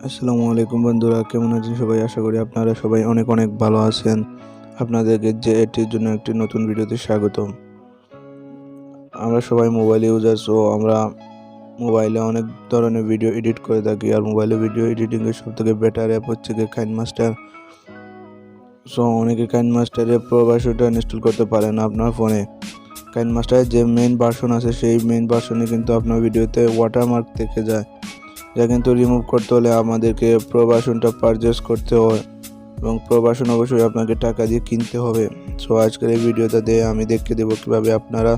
আসসালামু আলাইকুম বন্ধুরা, কেমন আছেন সবাই? আশা করি আপনারা সবাই অনেক অনেক ভালো আছেন। আপনাদেরকে যে এটির জন্য একটি নতুন ভিডিওতে স্বাগতম। আমরা সবাই মোবাইল ইউজার, সো আমরা মোবাইলে অনেক ধরনের ভিডিও এডিট করে থাকি। আর মোবাইলে ভিডিও এডিটিংয়ের সবথেকে বেটার অ্যাপ হচ্ছে গিয়ে কাইনমাস্টার। সো অনেকে কাইনমাস্টারের প্রো ভার্সনটা ইনস্টল করতে পারেন আপনার ফোনে। কাইনমাস্টারের যে মেইন ভার্সন আছে সেই মেইন ভার্সনে কিন্তু আপনার ভিডিওতে ওয়াটারমার্ক থেকে যায়, যা কিন্তু রিমুভ করতে হলে আমাদেরকে প্রো ভার্সনটা পারচেস করতে হয় এবং প্রো ভার্সন অবশ্যই আপনাকে টাকা দিয়ে কিনতে হবে। সো আজকের এই ভিডিওটাতে আমি দেখিয়ে দেবো কীভাবে আপনারা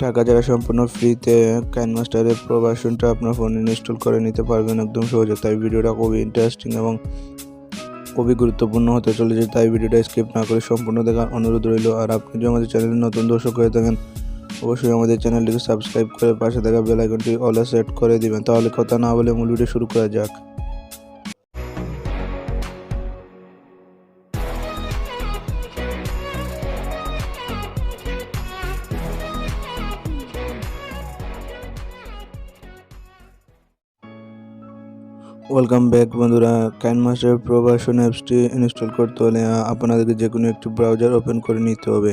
টাকা ছাড়া সম্পূর্ণ ফ্রিতে কাইনমাস্টারের প্রো ভার্সনটা আপনার ফোনে ইনস্টল করে নিতে পারবেন একদম সহজে। তাই ভিডিওটা খুবই ইন্টারেস্টিং এবং খুবই গুরুত্বপূর্ণ হতে চলেছে, তাই ভিডিওটা স্কিপ না করে সম্পূর্ণ দেখার অনুরোধ রইল। আর আপনি যদি আমাদের চ্যানেলে নতুন দর্শক হয়ে থাকেন, অবশ্যই আমাদের চ্যানেলটিকে সাবস্ক্রাইব করে পাশে থাকা বেল আইকনটি অলে সেট করে দিবেন। তাহলে কথা না বলে মূল ভিডিও শুরু করা যাক। ওয়েলকাম ব্যাক বন্ধুরা। কাইনমাস্টার প্রো ভার্সন অ্যাপসটি ইনস্টল করতে হলে আপনাদেরকে যে কোনো একটি ব্রাউজার ওপেন করে নিতে হবে।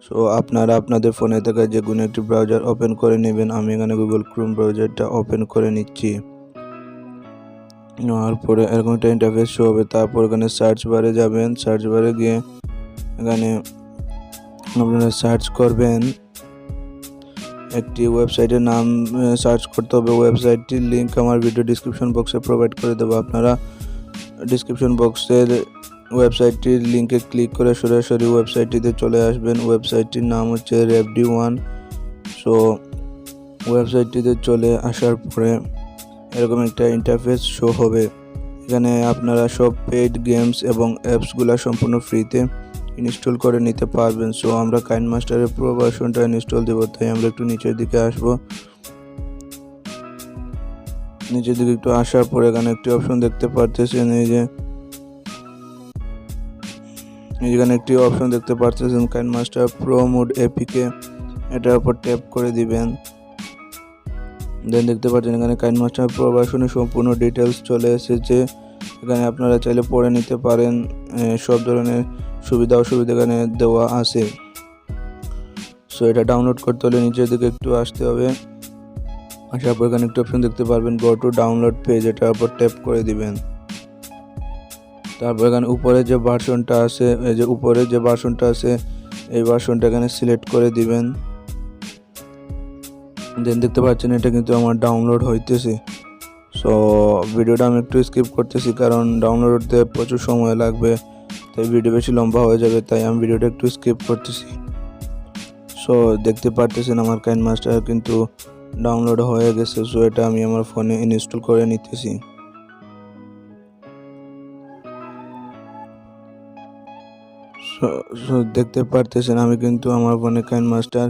সো আপনারা আপনাদের ফোনে থাকা যে কোনো একটি ব্রাউজার ওপেন করে নেবেন। আমি এখানে গুগল ক্রোম ব্রাউজারটা ওপেন করে নিচ্ছি। নেওয়ার পরে এরকম একটা ইন্টারফেস শো হবে। তারপর এখানে সার্চ বারে যাবেন। সার্চ বারে গিয়ে এখানে আপনারা সার্চ করবেন একটি ওয়েবসাইটের নাম সার্চ করতে হবে। ওয়েবসাইটটির লিঙ্ক আমার ভিডিও ডিসক্রিপশন বক্সে প্রোভাইড করে দেবো। আপনারা ডিসক্রিপশন বক্সের ওয়েবসাইটটির লিঙ্কে ক্লিক করে সরাসরি ওয়েবসাইটটিতে চলে আসবেন। ওয়েবসাইটটির নাম হচ্ছে রেভডি1। সো ওয়েবসাইটটিতে চলে আসার পরে এরকম একটা ইন্টারফেস শো হবে। এখানে আপনারা সব পেইড গেমস এবং অ্যাপসগুলো সম্পূর্ণ ফ্রিতে ইনস্টল করে নিতে পারবেন। সো আমরা কাইনমাস্টারের প্রো ভার্সনটা ইনস্টল দেবো, তাই আমরা একটু নিচের দিকে আসব। নিচের দিকে একটু আসার পরে এখানে একটি অপশন দেখতে পারতেছেন, এখানে একটি অপশন দেখতে পারতেছেন কাইনমাস্টার প্রো মোড এপিকে। এটার উপর ট্যাপ করে দিবেন। দেন দেখতে পাচ্ছেন এখানে কাইনমাস্টার প্রো ভার্সনের সম্পূর্ণ ডিটেলস চলে এসেছে। এখানে আপনারা চাইলে পড়ে নিতে পারেন। সব ধরনের সুবিধা অসুবিধা এখানে দেওয়া আছে। সো এটা ডাউনলোড করতে হলে নিচের দিকে একটু আসতে হবে। আসার পর এখানে একটু অপশন দেখতে পারবেন গো টু ডাউনলোড পেজ, এটার উপর ট্যাপ করে দিবেন। তারপর এখানে উপরে যে ভার্সনটা আছে, এই ভার্সনটা এখানে সিলেক্ট করে দিবেন। দেন দেখতে পাচ্ছেন এটা কিন্তু আমার ডাউনলোড হইতেছে। সো ভিডিওটা আমি একটু স্কিপ করতেছি, কারণ ডাউনলোড করতে প্রচুর সময় লাগবে, তাই ভিডিও বেশি লম্বা হয়ে যাবে, তাই আমি ভিডিওটা একটু স্কিপ করতেছি। সো দেখতে পারতেছেন আমার কাইনমাস্টার কিন্তু ডাউনলোড হয়ে গেছে। সো এটা আমি আমার ফোনে ইনস্টল করে নিতেছি। সো দেখতে পারতেছেন আমি কিন্তু আমার ফোনে কাইনমাস্টার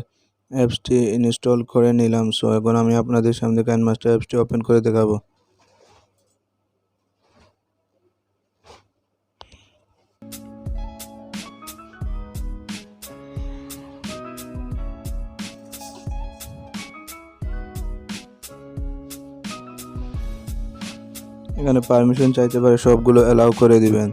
অ্যাপসটি ইনস্টল করে নিলাম। সো এখন আমি আপনাদের সামনে কাইনমাস্টার অ্যাপসটি ওপেন করে দেখাবো। এখানে পারমিশন চাইতে পারে, সবগুলো অ্যালাউ করে দিবেন।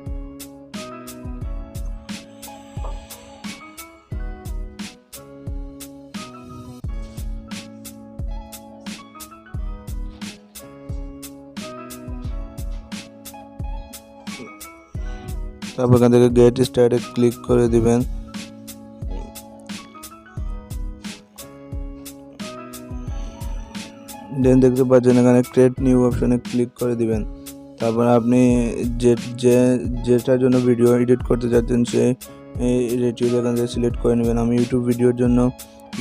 তারপর এখান থেকে গেট স্টার্টে ক্লিক করে দিবেন। দেন দেখতে পাচ্ছেন এখানে ক্রিয়েট নিউ অপশনে ক্লিক করে দিবেন। তারপর আপনি যেটার জন্য ভিডিও এডিট করতে যাচ্ছেন সেই রেটিও এখান থেকে সিলেক্ট করে নেবেন। আমি ইউটিউব ভিডিওর জন্য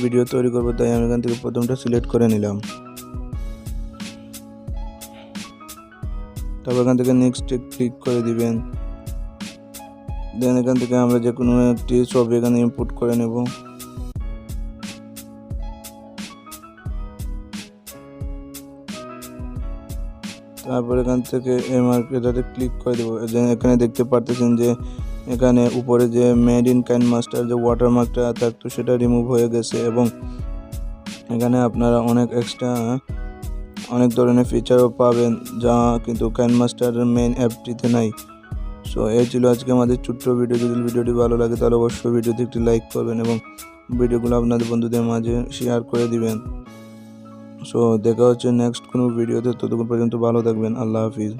ভিডিও তৈরি করবো, তাই আমি এখান থেকে প্রথমটা সিলেক্ট করে নিলাম। তারপর এখান থেকে নেক্সটে ক্লিক করে দিবেন। দেন এখান থেকে আমরা যে কোনো একটি ছবি এখানে ইনপুট করে নেব। তারপর এখান থেকে এই মার্কেটাতে ক্লিক করে দেবো। এখানে দেখতে পারতেছেন যে এখানে উপরে যে মেড ইন কাইনমাস্টার যে ওয়াটারমার্কটা থাকতো সেটা রিমুভ হয়ে গেছে এবং এখানে আপনারা অনেক এক্সট্রা অনেক ধরনের ফিচারও পাবেন যা কিন্তু কাইনমাস্টারের মেইন অ্যাপটিতে নাই। সো এই ছিল আজকে আমাদের ছোট্ট ভিডিও। যদি ভিডিওটি ভালো লাগে তাহলে অবশ্যই ভিডিওতে একটি লাইক করবেন এবং ভিডিওগুলো আপনাদের বন্ধুদের মাঝে শেয়ার করে দিবেন। সো দেখা হচ্ছে নেক্সট কোনো ভিডিওতে, ততক্ষণ পর্যন্ত ভালো থাকবেন। আল্লাহ হাফিজ।